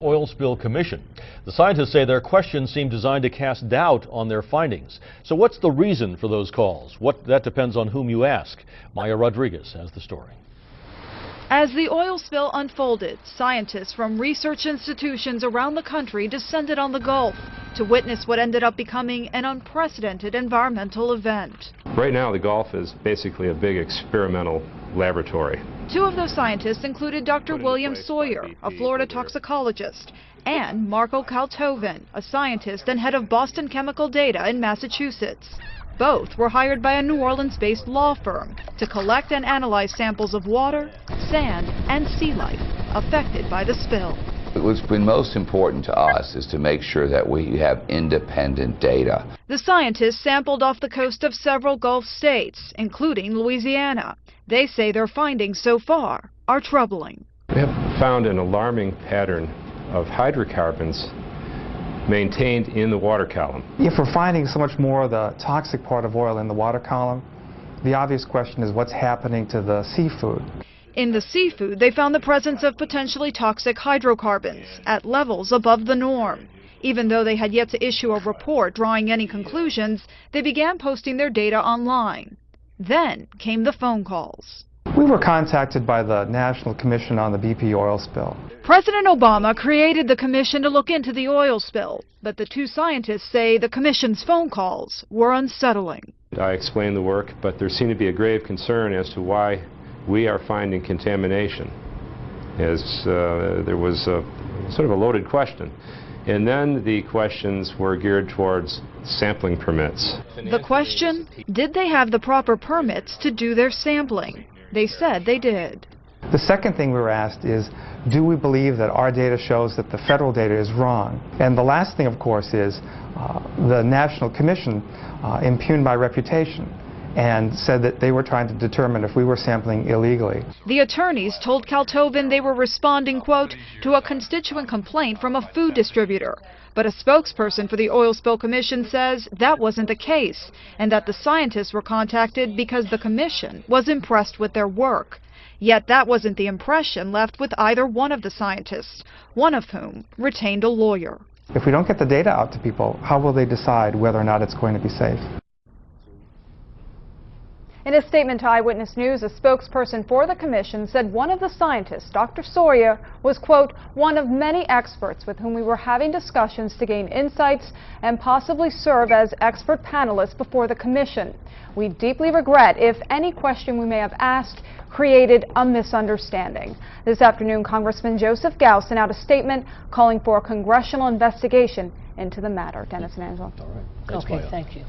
Oil Spill Commission. The scientists say their questions seem designed to cast doubt on their findings. So what's the reason for those calls? That depends on whom you ask. Maya Rodriguez has the story. As the oil spill unfolded, scientists from research institutions around the country descended on the Gulf to witness what ended up becoming an unprecedented environmental event. Right now, the Gulf is basically a big experimental laboratory. Two of those scientists included Dr. William Sawyer, a Florida toxicologist, and Marco Kaltoven, a scientist and head of Boston Chemical Data in Massachusetts. Both were hired by a New Orleans-based law firm to collect and analyze samples of water, sand, and sea life affected by the spill. What's been most important to us is to make sure that we have independent data. The scientists sampled off the coast of several Gulf states, including Louisiana. They say their findings so far are troubling. We have found an alarming pattern of hydrocarbons maintained in the water column. If we're finding so much more of the toxic part of oil in the water column, the obvious question is what's happening to the seafood. In the seafood, they found the presence of potentially toxic hydrocarbons at levels above the norm. Even though they had yet to issue a report drawing any conclusions, they began posting their data online. Then came the phone calls. We were contacted by the National Commission on the BP oil spill. President Obama created the commission to look into the oil spill, but the two scientists say the commission's phone calls were unsettling. I explained the work, but there seemed to be a grave concern as to why we are finding contamination, as there was sort of a loaded question. And then the questions were geared towards sampling permits. The question, did they have the proper permits to do their sampling? They said they did. The second thing we were asked is, do we believe that our data shows that the federal data is wrong? And the last thing, of course, is the National Commission impugned my reputation and said that they were trying to determine if we were sampling illegally. The attorneys told Kaltoven they were responding, quote, to a constituent complaint from a food distributor. But a spokesperson for the Oil Spill Commission says that wasn't the case, and that the scientists were contacted because the commission was impressed with their work. Yet that wasn't the impression left with either one of the scientists, one of whom retained a lawyer. If we don't get the data out to people, how will they decide whether or not it's going to be safe? In a statement to Eyewitness News, a spokesperson for the commission said one of the scientists, Dr. Sawyer, was, quote, one of many experts with whom we were having discussions to gain insights and possibly serve as expert panelists before the commission. We deeply regret if any question we may have asked created a misunderstanding. This afternoon, Congressman Joseph Gao sent out a statement calling for a congressional investigation into the matter. Dennis and Angela. All right. Thanks, Okay, Maya. thank you.